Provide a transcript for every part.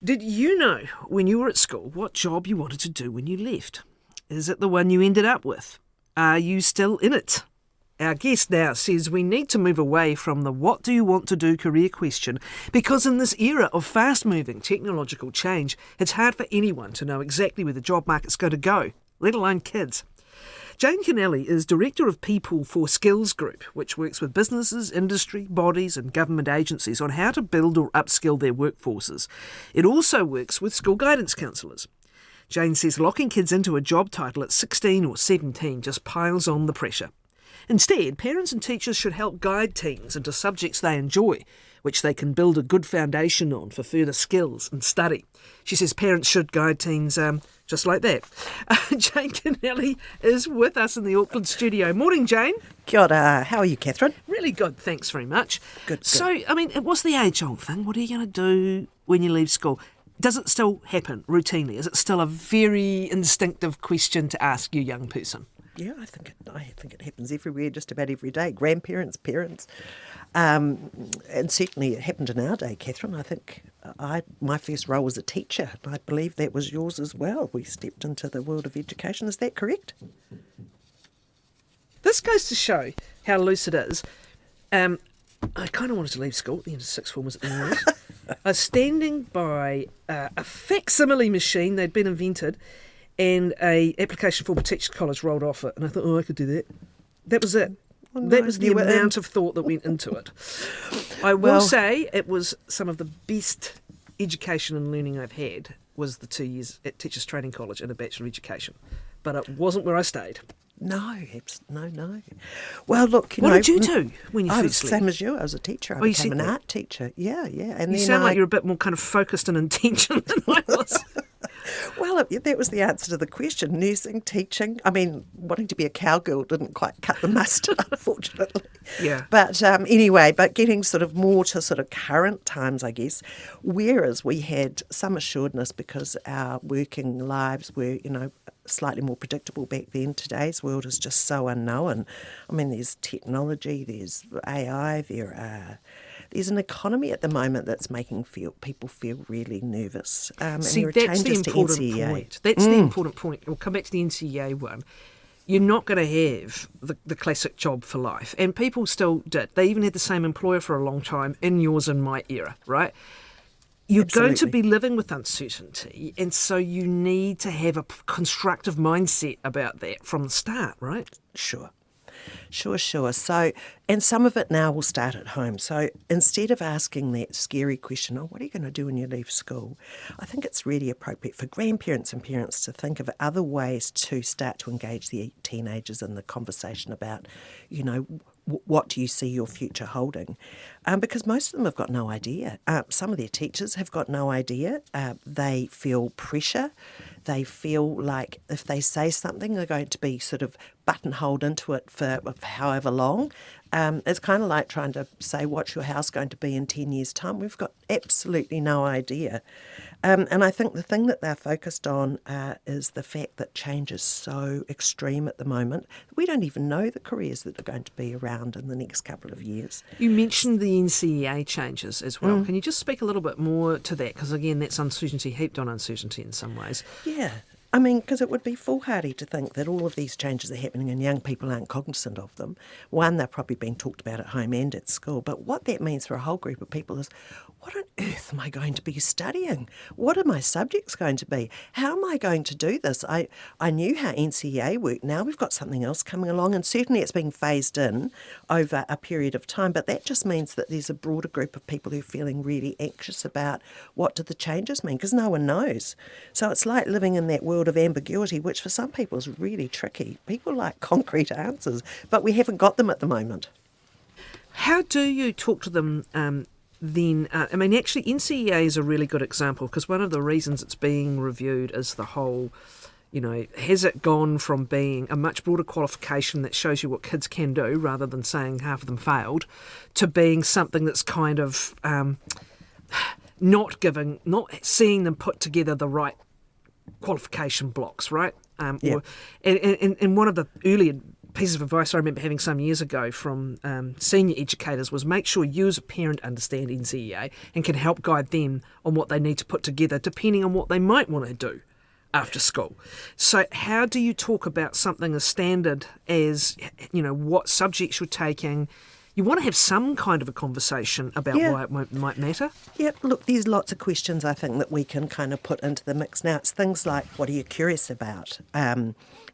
Did you know when you were at school what job you wanted to do when you left? Is it the one you ended up with? Are you still in it? Our guest now says we need to move away from the what do you want to do career question because in this era of fast-moving technological change, it's hard for anyone to know exactly where the job market's going to go, let alone kids. Jane Kennelly is Director of People for Skills Group, which works with businesses, industry, bodies and government agencies on how to build or upskill their workforces. It also works with school guidance counsellors. Jane says locking kids into a job title at 16 or 17 just piles on the pressure. Instead, parents and teachers should help guide teens into subjects they enjoy, which they can build a good foundation on for further skills and study. She says parents should guide teens just like that. Jane Kennelly is with us in the Auckland studio. Morning, Jane. Kia ora. How are you, Catherine? Really good, thanks very much. Good. So, what's the age-old thing? What are you going to do when you leave school? Does it still happen routinely? Is it still a very instinctive question to ask you, young person? Yeah, I think it happens everywhere, just about every day. Grandparents, parents, and certainly it happened in our day, Catherine. I think my first role was a teacher, and I believe that was yours as well. We stepped into the world of education. Is that correct? This goes to show how loose it is. I kind of wanted to leave school at the end of sixth form as it was. I was standing by a facsimile machine they'd been invented, and a application form for Teachers College rolled off it, and I thought, I could do that. That was it. That was the amount of thought that went into it. I will say it was some of the best education and learning I've had was the 2 years at Teachers Training College in a Bachelor of Education. But it wasn't where I stayed. No. Well, look, what did you do when you I was first the same left? as you. I was a teacher. I became an art teacher. Yeah. And You then sound like you're a bit more kind of focused and intention than I was. Well, that was the answer to the question. Nursing, teaching. Wanting to be a cowgirl didn't quite cut the mustard, unfortunately. Yeah. But anyway, getting sort of more to sort of current times, I guess, whereas we had some assuredness because our working lives were, slightly more predictable back then. Today's world is just so unknown. There's technology, there's AI, there's an economy at the moment that's making people feel really nervous. See, and there are that's the changes to important NCEA. point. That's the important point. We'll come back to the NCEA one. You're not going to have the classic job for life. And people still did. They even had the same employer for a long time in yours and my era, right? You're going to be living with uncertainty, and so you need to have a constructive mindset about that from the start, right? Sure. So, and some of it now will start at home. So instead of asking that scary question, what are you going to do when you leave school? I think it's really appropriate for grandparents and parents to think of other ways to start to engage the teenagers in the conversation about, what do you see your future holding? Because most of them have got no idea. Some of their teachers have got no idea. They feel pressure. They feel like if they say something, they're going to be sort of buttonholed into it for however long. It's kind of like trying to say, what's your house going to be in 10 years' time? We've got absolutely no idea. And I think the thing that they're focused on is the fact that change is so extreme at the moment. We don't even know the careers that are going to be around in the next couple of years. You mentioned the NCEA changes as well. Can you just speak a little bit more to that? Because, again, that's uncertainty heaped on uncertainty in some ways. Yeah. Because it would be foolhardy to think that all of these changes are happening and young people aren't cognizant of them. One, they're probably being talked about at home and at school. But what that means for a whole group of people is, what on earth am I going to be studying? What are my subjects going to be? How am I going to do this? I knew how NCEA worked. Now we've got something else coming along, and certainly it's being phased in over a period of time. But that just means that there's a broader group of people who are feeling really anxious about what do the changes mean, because no one knows. So it's like living in that world of ambiguity, which for some people is really tricky. People like concrete answers, but we haven't got them at the moment. How do you talk to them then? Actually, NCEA is a really good example because one of the reasons it's being reviewed is the whole, has it gone from being a much broader qualification that shows you what kids can do rather than saying half of them failed to being something that's kind of not seeing them put together the right qualification blocks, right? Yeah. And one of the earlier pieces of advice I remember having some years ago from senior educators was make sure you as a parent understand NZEA and can help guide them on what they need to put together depending on what they might want to do after school. So how do you talk about something as standard as, what subjects you're taking? You want to have some kind of a conversation about why it might matter. Yeah, look, there's lots of questions I think that we can kind of put into the mix now. It's things like, what are you curious about?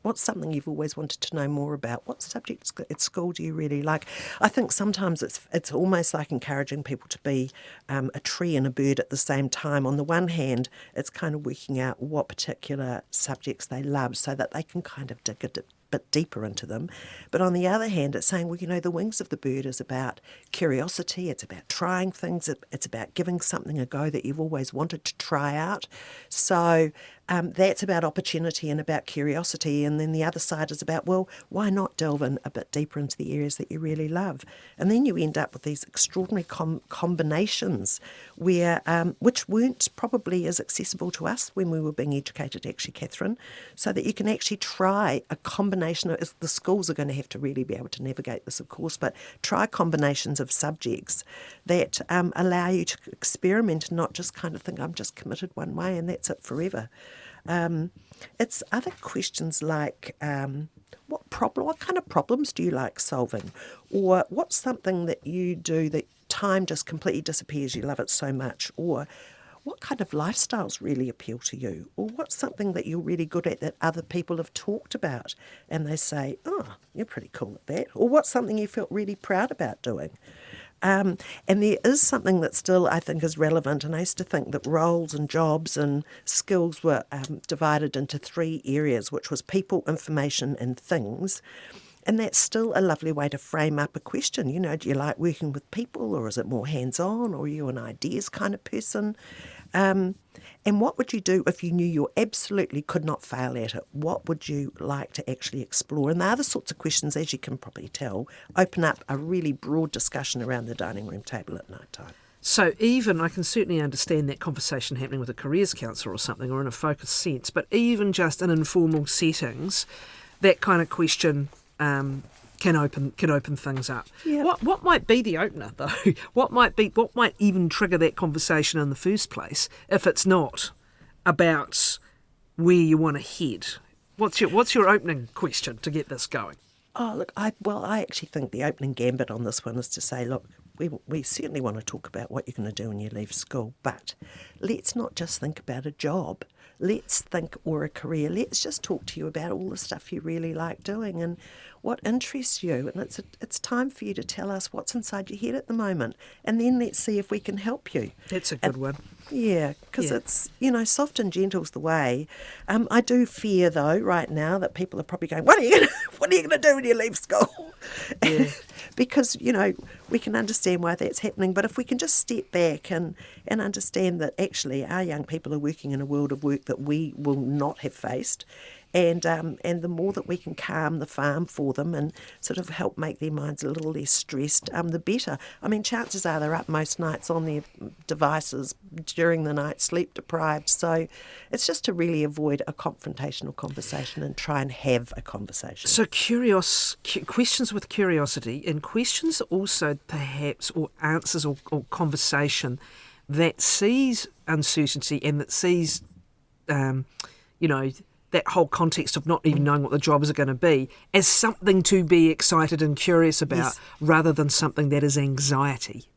What's something you've always wanted to know more about? What subjects at school do you really like? I think sometimes it's almost like encouraging people to be a tree and a bird at the same time. On the one hand, it's kind of working out what particular subjects they love so that they can kind of dig a bit deeper into them. But on the other hand, it's saying, well, the wings of the bird is about curiosity, it's about trying things, it's about giving something a go that you've always wanted to try out. So that's about opportunity and about curiosity. And then the other side is about, well, why not delve in a bit deeper into the areas that you really love? And then you end up with these extraordinary combinations where which weren't probably as accessible to us when we were being educated, actually, Catherine, so that you can actually try a combination of, the schools are going to have to really be able to navigate this, of course, but try combinations of subjects that allow you to experiment and not just kind of think, I'm just committed one way and that's it forever. It's other questions like what kind of problems do you like solving? Or what's something that you do that time just completely disappears, you love it so much? Or what kind of lifestyles really appeal to you? Or what's something that you're really good at that other people have talked about and they say, oh, you're pretty cool at that? Or what's something you felt really proud about doing? And there is something that still, I think, is relevant. And I used to think that roles and jobs and skills were divided into three areas, which was people, information and things. And that's still a lovely way to frame up a question. Do you like working with people, or is it more hands-on, or are you an ideas kind of person? And what would you do if you knew you absolutely could not fail at it? What would you like to actually explore? And the other sorts of questions, as you can probably tell, open up a really broad discussion around the dining room table at night time. So even, I can certainly understand that conversation happening with a careers counsellor or something, or in a focused sense, but even just in informal settings, that kind of question can open things up. Yeah. What might be the opener though? What might even trigger that conversation in the first place if it's not about where you want to head? What's your opening question to get this going? Oh, look, I actually think the opening gambit on this one is to say, look, we certainly want to talk about what you're going to do when you leave school, but let's not just think about a job. Let's think, or a career. Let's just talk to you about all the stuff you really like doing and what interests you. And it's time for you to tell us what's inside your head at the moment. And then let's see if we can help you. That's a good one. Yeah, because it's, soft and gentle's the way. I do fear, though, right now that people are probably going, what are you going to do when you leave school? Yeah. Because, we can understand why that's happening. But if we can just step back and understand that actually our young people are working in a world of work that we will not have faced, and the more that we can calm the farm for them and sort of help make their minds a little less stressed, the better. I mean, chances are they're up most nights on their devices during the night, sleep deprived. So it's just to really avoid a confrontational conversation and try and have a conversation. So questions with curiosity, and questions also perhaps, or answers or conversation that sees uncertainty and that sees, that whole context of not even knowing what the job is going to be as something to be excited and curious about, Yes. rather than something that is anxiety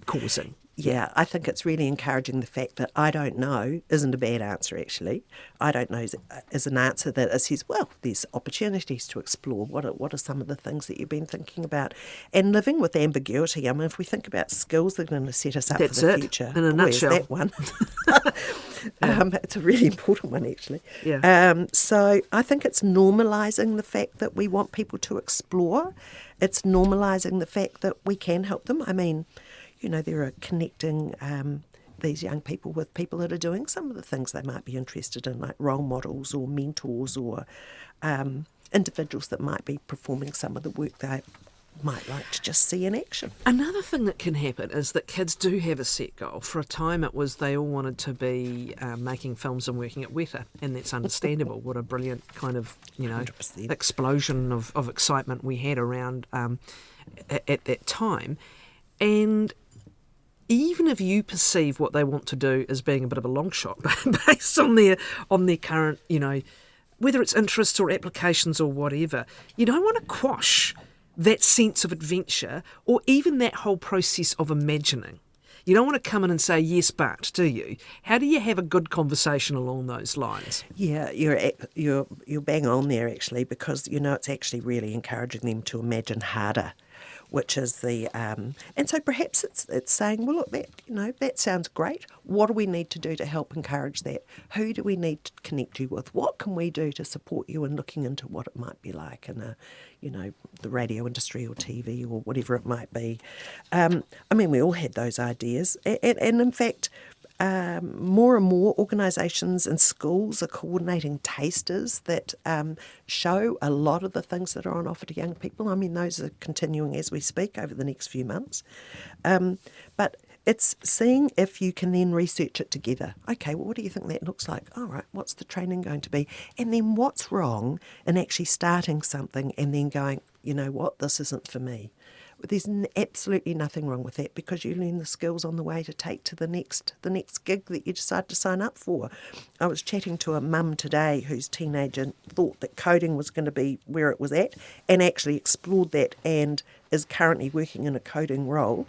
causing. Yeah, I think it's really encouraging the fact that I don't know isn't a bad answer, actually. I don't know is an answer that says, well, there's opportunities to explore. What are some of the things that you've been thinking about? And living with ambiguity, I mean, if we think about skills that are going to set us up That's for the it, future. in a nutshell. That one. It's a really important one, actually. Yeah. So I think it's normalising the fact that we want people to explore. It's normalising the fact that we can help them. I mean, there are connecting these young people with people that are doing some of the things they might be interested in, like role models or mentors or individuals that might be performing some of the work might like to just see in action. Another thing that can happen is that kids do have a set goal. For a time it was they all wanted to be making films and working at Weta, and that's understandable. What a brilliant kind of, 100%. explosion of excitement we had around at that time. And even if you perceive what they want to do as being a bit of a long shot based on their current, whether it's interests or applications or whatever, you don't want to quash that sense of adventure or even that whole process of imagining. You don't want to come in and say, yes, but, do you? How do you have a good conversation along those lines? Yeah, you're bang on there, actually, because, it's actually really encouraging them to imagine harder, which is the... and so perhaps it's saying, well, look, that sounds great. What do we need to do to help encourage that? Who do we need to connect you with? What can we do to support you in looking into what it might be like in the radio industry or TV or whatever it might be? We all had those ideas. And in fact... more and more organisations and schools are coordinating tasters that show a lot of the things that are on offer to young people. Those are continuing as we speak over the next few months. But it's seeing if you can then research it together. Okay, well, what do you think that looks like? All right, what's the training going to be? And then what's wrong in actually starting something and then going, you know what, this isn't for me. There's absolutely nothing wrong with that, because you learn the skills on the way to take to the next gig that you decide to sign up for. I was chatting to a mum today whose teenager thought that coding was going to be where it was at, and actually explored that and is currently working in a coding role,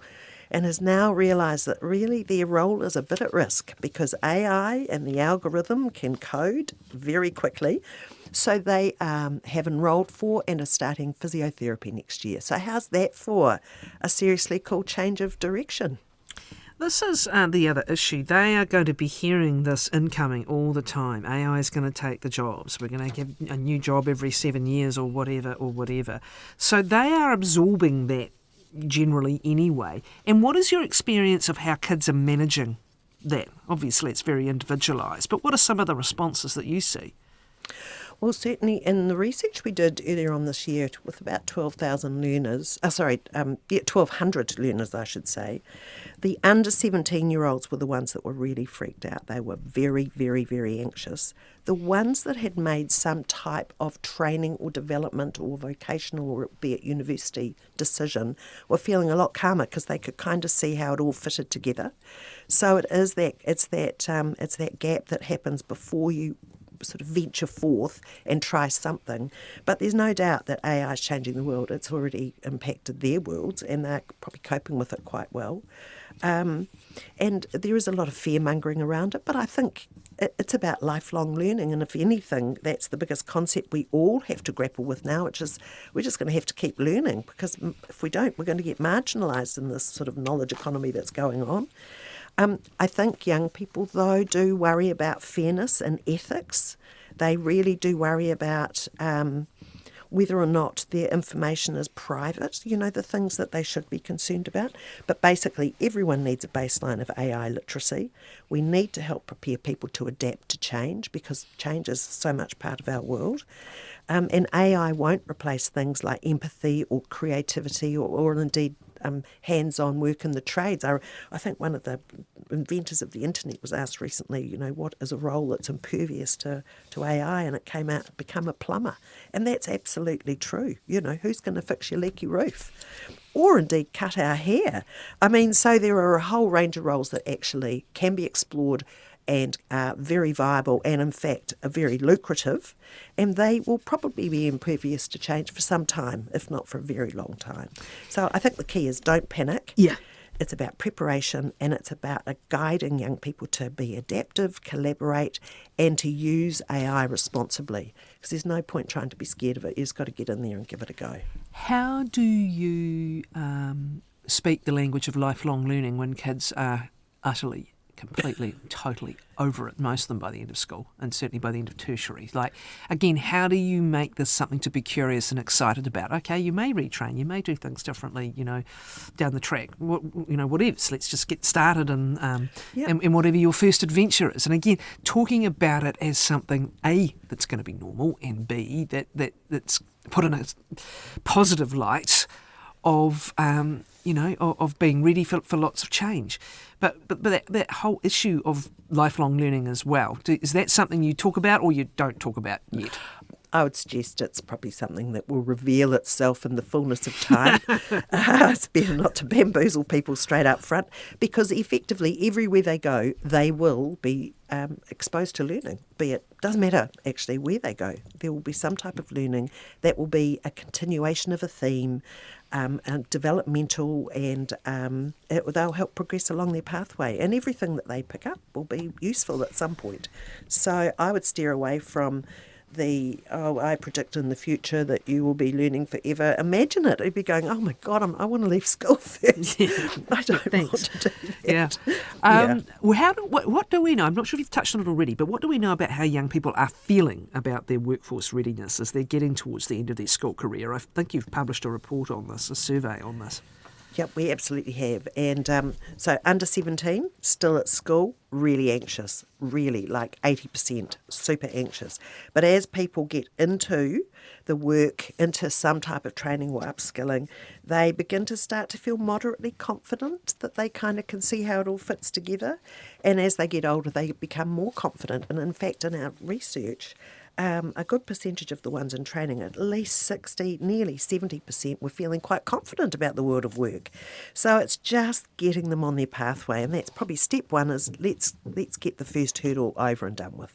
and has now realised that really their role is a bit at risk because AI and the algorithm can code very quickly. So they have enrolled for and are starting physiotherapy next year. So how's that for a seriously cool change of direction? This is the other issue. They are going to be hearing this incoming all the time. AI is going to take the jobs. We're going to give a new job every 7 years or whatever. So they are absorbing that generally anyway. And what is your experience of how kids are managing that? Obviously, it's very individualised, but what are some of the responses that you see? Well, certainly in the research we did earlier on this year with about 12,000 learners, 1,200 learners, I should say, the under 17-year-olds were the ones that were really freaked out. They were very, very, very anxious. The ones that had made some type of training or development or vocational or be it university decision were feeling a lot calmer because they could kind of see how it all fitted together. So it's that gap that happens before you sort of venture forth and try something. But there's no doubt that AI is changing the world. It's already impacted their worlds and they're probably coping with it quite well. And there is a lot of fear-mongering around it, but I think it's about lifelong learning, and if anything, that's the biggest concept we all have to grapple with now, which is we're just going to have to keep learning, because if we don't, we're going to get marginalised in this sort of knowledge economy that's going on. I think young people, though, do worry about fairness and ethics. They really do worry about whether or not their information is private, the things that they should be concerned about. But basically, everyone needs a baseline of AI literacy. We need to help prepare people to adapt to change, because change is so much part of our world. And AI won't replace things like empathy or creativity or indeed hands-on work in the trades. I think one of the inventors of the internet was asked recently, what is a role that's impervious to AI, and it came out become a plumber. And that's absolutely true. Who's going to fix your leaky roof? Or indeed cut our hair. So there are a whole range of roles that actually can be explored and are very viable and, in fact, are very lucrative, and they will probably be impervious to change for some time, if not for a very long time. So I think the key is don't panic. Yeah. It's about preparation, and it's about guiding young people to be adaptive, collaborate, and to use AI responsibly, because there's no point trying to be scared of it. You've just got to get in there and give it a go. How do you speak the language of lifelong learning when kids are utterly, completely, totally over it, most of them by the end of school, and certainly by the end of tertiary? Like, again, how do you make this something to be curious and excited about? Okay, you may retrain, you may do things differently, down the track. Whatever. So let's just get started and whatever your first adventure is. And again, talking about it as something, A, that's going to be normal, and B, that's put in a positive light of of being ready for lots of change. But that whole issue of lifelong learning as well, is that something you talk about or you don't talk about yet? I would suggest it's probably something that will reveal itself in the fullness of time. It's better not to bamboozle people straight up front, because effectively everywhere they go, they will be exposed to learning. Doesn't matter actually where they go. There will be some type of learning that will be a continuation of a theme, developmental, and they'll help progress along their pathway. And everything that they pick up will be useful at some point. So I would steer away from I predict in the future that you will be learning forever. Imagine it. You'd be going, oh my God, I want to leave school first. I don't want to do that. Yeah. Well, what do we know? I'm not sure if you've touched on it already, but what do we know about how young people are feeling about their workforce readiness as they're getting towards the end of their school career? I think you've published a report on this, a survey on this. Yep, we absolutely have. And so under 17, still at school, really anxious, really like 80%, super anxious. But as people get into the work, into some type of training or upskilling, they begin to start to feel moderately confident that they kind of can see how it all fits together. And as they get older, they become more confident. And in fact, in our research, a good percentage of the ones in training, at least 60, nearly 70%, were feeling quite confident about the world of work. So it's just getting them on their pathway, and that's probably step one, is let's get the first hurdle over and done with.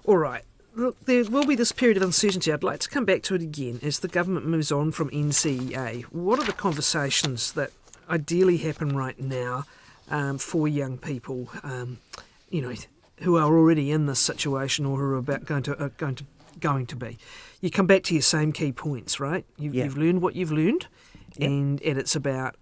All right. Look, there will be this period of uncertainty. I'd like to come back to it again as the government moves on from NCEA. What are the conversations that ideally happen right now for young people, who are already in this situation or who are going to be? You come back to your same key points, right? You've learned what you've learned, and it's about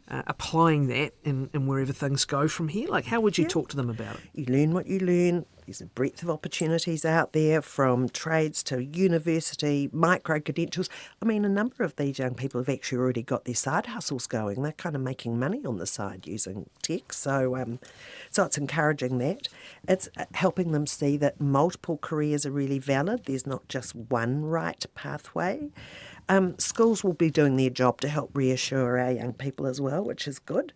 applying that in wherever things go from here. Like, how would you talk to them about it? You learn what you learn. There's a breadth of opportunities out there, from trades to university, micro-credentials. I mean, a number of these young people have actually already got their side hustles going. They're kind of making money on the side using tech. So it's encouraging that. It's helping them see that multiple careers are really valid. There's not just one right pathway. Schools will be doing their job to help reassure our young people as well, which is good.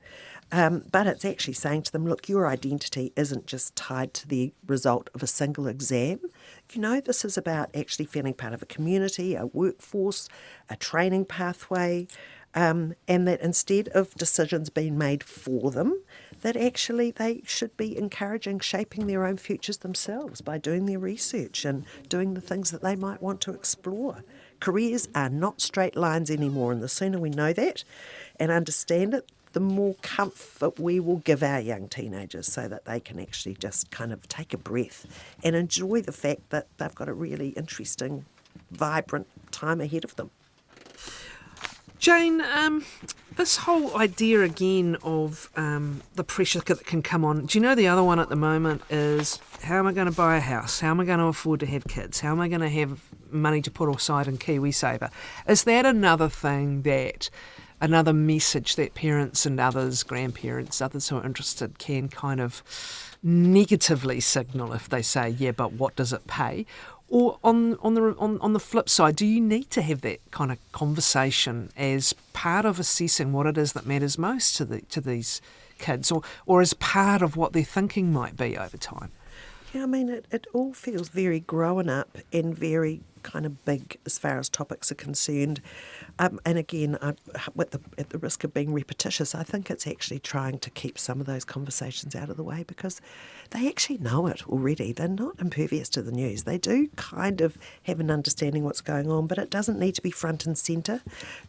But it's actually saying to them, look, your identity isn't just tied to the result of a single exam. This is about actually feeling part of a community, a workforce, a training pathway, and that instead of decisions being made for them, that actually they should be encouraging shaping their own futures themselves by doing their research and doing the things that they might want to explore. Careers are not straight lines anymore, and the sooner we know that and understand it, the more comfort we will give our young teenagers, so that they can actually just kind of take a breath and enjoy the fact that they've got a really interesting, vibrant time ahead of them. Jane, this whole idea again of the pressure that can come on, do you know the other one at the moment is, how am I going to buy a house? How am I going to afford to have kids? How am I going to have money to put aside in KiwiSaver? Is that another message that parents and others, grandparents, others who are interested, can kind of negatively signal if they say, yeah, but what does it pay? Or on the flip side, do you need to have that kind of conversation as part of assessing what it is that matters most to these kids, or as part of what their thinking might be over time? Yeah, I mean, it all feels very grown up and very kind of big as far as topics are concerned. And again, at the risk of being repetitious, I think it's actually trying to keep some of those conversations out of the way, because they actually know it already. They're not impervious to the news. They do kind of have an understanding what's going on, but it doesn't need to be front and centre.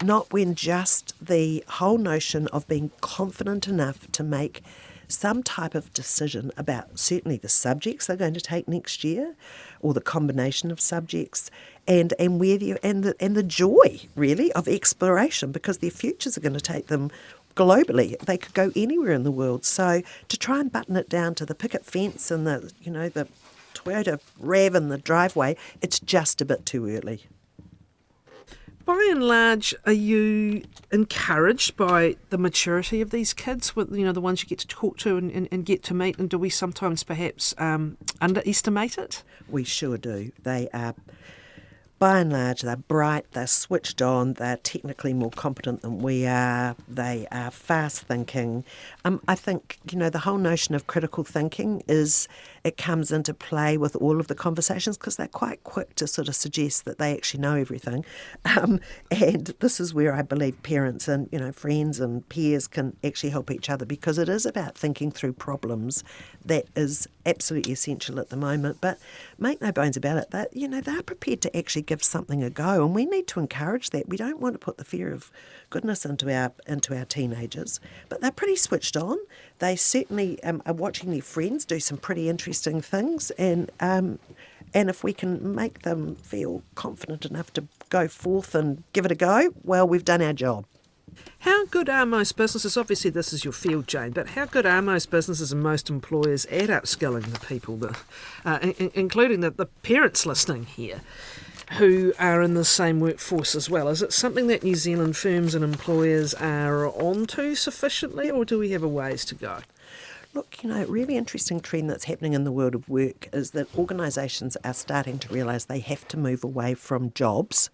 Not when just the whole notion of being confident enough to make some type of decision about certainly the subjects they're going to take next year, or the combination of subjects, and where the joy really of exploration, because their futures are going to take them globally. They could go anywhere in the world. So to try and button it down to the picket fence and the Toyota RAV in the driveway, it's just a bit too early. By and large, are you encouraged by the maturity of these kids, with the ones you get to talk to and get to meet, and do we sometimes perhaps underestimate it? We sure do. They are by and large, they're bright, they're switched on, they're technically more competent than we are, they are fast thinking. I think, the whole notion of critical thinking it comes into play with all of the conversations because they're quite quick to sort of suggest that they actually know everything. And this is where I believe parents and, friends and peers can actually help each other, because it is about thinking through problems. That is absolutely essential at the moment. But make no bones about it, that they're prepared to actually give something a go, and we need to encourage that. We don't want to put the fear of goodness into our teenagers, but they're pretty switched on. They certainly are watching their friends do some pretty interesting things, and if we can make them feel confident enough to go forth and give it a go, well, we've done our job. How good are most businesses, obviously this is your field, Jane, but how good are most businesses and most employers at upskilling the people, including the parents listening here, who are in the same workforce as well? Is it something that New Zealand firms and employers are onto sufficiently, or do we have a ways to go? Look, a really interesting trend that's happening in the world of work is that organisations are starting to realise they have to move away from jobs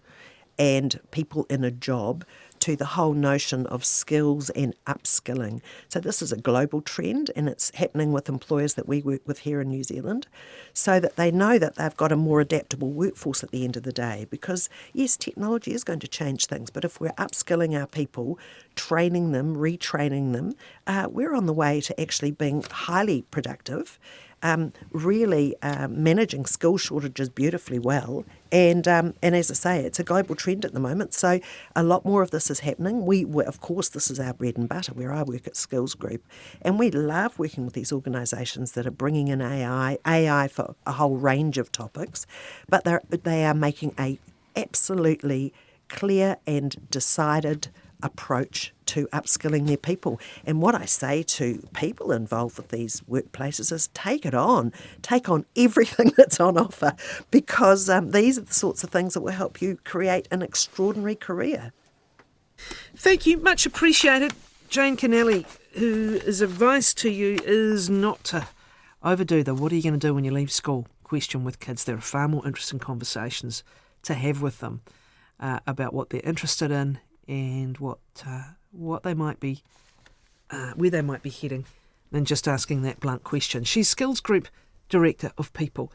and people in a job to the whole notion of skills and upskilling. So this is a global trend, and it's happening with employers that we work with here in New Zealand, so that they know that they've got a more adaptable workforce at the end of the day. Because yes, technology is going to change things, but if we're upskilling our people, training them, retraining them, we're on the way to actually being highly productive, really managing skill shortages beautifully well. And as I say, it's a global trend at the moment. So a lot more of this is happening. Of course, this is our bread and butter where I work at Skills Group. And we love working with these organisations that are bringing in AI for a whole range of topics. But they are making a absolutely clear and decided approach to upskilling their people. And what I say to people involved with these workplaces is take on everything that's on offer, because these are the sorts of things that will help you create an extraordinary career. Thank you, much appreciated. Jane Kennelly, whose advice to you is not to overdo the what are you going to do when you leave school question with kids. There are far more interesting conversations to have with them about what they're interested in and what they might be, where they might be heading, than just asking that blunt question. She's Skills Group Director of People.